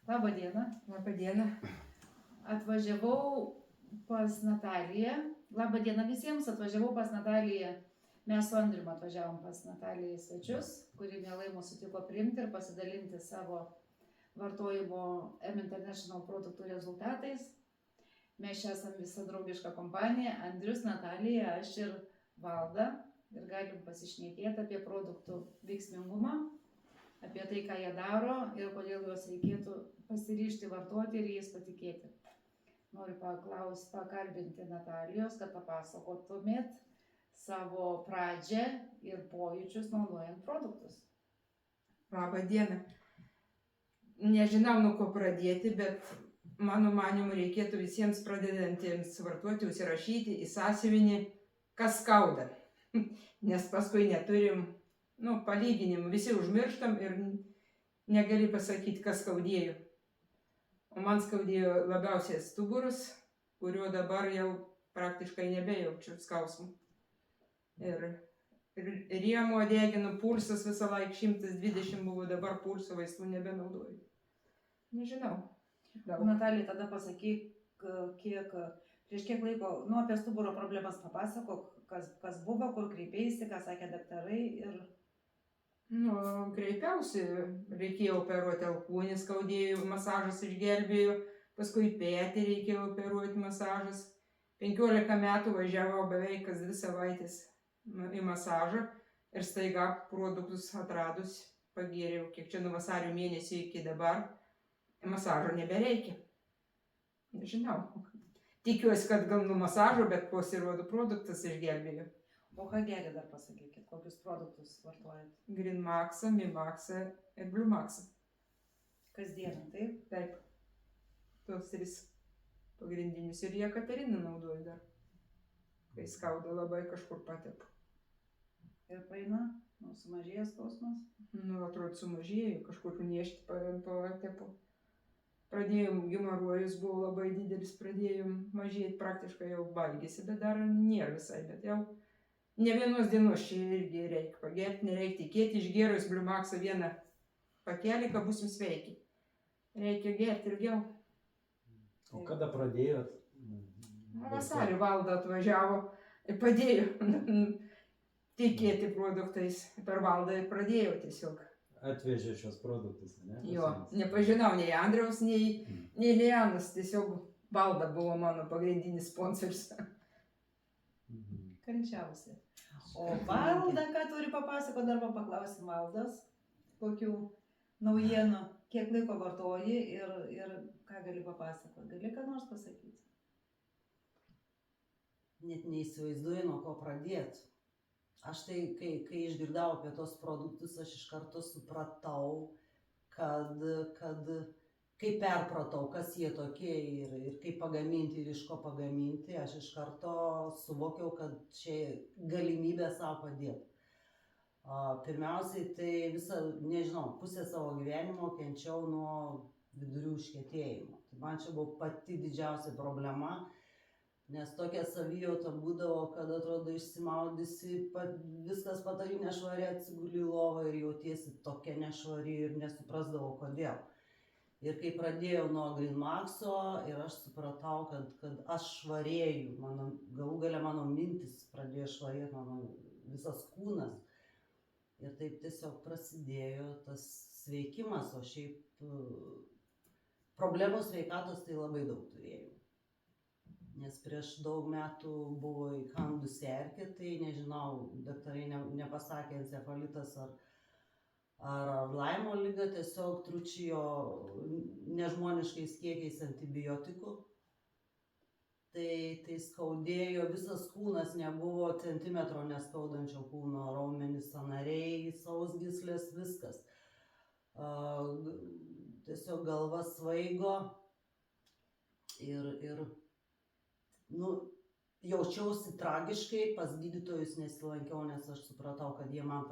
Labą dieną. Labą dieną. Atvažiavau pas Nataliją. Labą dieną visiems. Atvažiavau pas Nataliją. Mes su Andrium atvažiavom pas Nataliją į svečius, kuri mielai mūsų sutiko priimti ir pasidalinti savo vartojimo M International produktų rezultatais. Mes čia esame visa draugiška kompanija. Andrius, Natalija, aš ir Valda. Ir galim pasišnekėti apie produktų veiksmingumą, apie tai, ką jie daro ir kodėl juos reikėtų pasiryžti vartoti ir jais patikėti. Noriu pakalbinti Natalijos, kad papasakotumėt savo pradžią ir pojūčius naudojant produktus. Labą dieną. Nežinau, nuo ko pradėti, bet mano manimu reikėtų visiems pradedantiems vartoti užsirašyti į sąsiuvinį, kas skauda. Nes paskui neturim palyginimų. Visi užmirštam ir negali pasakyti, kas skaudėjo. O man skaudėjo labiausiai stuburas, kurio dabar jau praktiškai nebejaučiu skausmų. Ir rėmuo degino, pulsas visą laiką 120 buvo, dabar pulso vaistų nebenaudoju. Nežinau. Natalija, tada pasakyk, prieš kiek laiko, apie stuburo problemas papasakok, kas buvo, kur kreipėsi, ką sakė daktarai ir... Kreipiausi, reikėjo operuoti alkūnį, skaudėjo, masažas išgelbėjo, paskui petį reikėjo operuoti, masažas. 15 metų važiavau beveik kas 2 savaitės į masažą ir staiga produktus atradus pagėriau, kiek čia nuo vasario mėnesio iki dabar, masažo nebereikia. Nežinau. Tikiuosi, kad gal nuo masažo, bet pasirodo produktas išgelbėjo. O ką geri dar pasakykit, kokius produktus vartojat? Green Maxą, Mi-Maxą ir Blue Maxą. Kasdieną, taip? Taip. Tos 3 pagrindinius ir Jekateriną naudoju dar. Kai skauda labai, kažkur patepu. Ir paina? Sumažėjęs skausmas? Atrodo sumažėjo, kažkur nešti patepu. Pradėjom, hemorojus buvo labai didelis, pradėjom mažėti, praktiškai jau baigėsi, bet dar nėra visai, bet jau ne vienos dienos čia irgi reikia pagerti, nereikia tikėti, išgėrus Blue Maxą vieną pakelį, kad būsim sveiki. Reikia gerti ilgiau. O kada pradėjot? Vasarį Valda atvažiavo ir padėjo tikėti produktais. Per Valdą ir pradėjau tiesiog. Atvežė šios produktus, ne? Jo, nepažinau nei Andriaus, nei Lianos, tiesiog Valda buvo mano pagrindinis sponsorius. Kančiausia. O Valda, ką turi papasakoti, dar paklausim Valdos, kokių naujienų, kiek laiko vartoji ir ką gali papasakoti. Gali ką nors pasakyti? Net neįsivaizduoju, nuo ko pradėti. Aš tai, kai išgirdau apie tos produktus, aš iš karto supratau, kai perpratau, kas jie tokie ir kaip pagaminti ir iš ko pagaminti, aš iš karto suvokiau, kad čia galimybė savo padėti. Pirmiausiai, tai pusę savo gyvenimo kenčiau nuo vidurių užkietėjimo. Tai man čia buvo pati didžiausia problema. Nes tokia savijauta būdavo, kad atrodo išsimaudysi, viskas patari nešvari, atsiguli į lovą ir jautiesi tokia nešvari ir nesuprasdavau kodėl. Ir kai pradėjau nuo Green Maxo ir aš supratau, kad aš švarėju, galų gale mano mintis pradėjo švarėti, mano visas kūnas. Ir taip tiesiog prasidėjo tas sveikimas, o šiaip problemų sveikatos tai labai daug turėjau. Nes prieš daug metų buvo įkandusi erkė, tai nežinau, daktarai nepasakė encefalitas ar Laimo liga, tiesiog trūkčiojo nežmoniškais kiekiais antibiotikų. Tai skaudėjo, visas kūnas, nebuvo centimetro neskaudančio kūno, raumenys, sąnariai, sausgyslės, viskas. Tiesiog galva svaigo ir jaučiausi tragiškai, pas gydytojus nesilankiau, nes aš supratau, kad jie man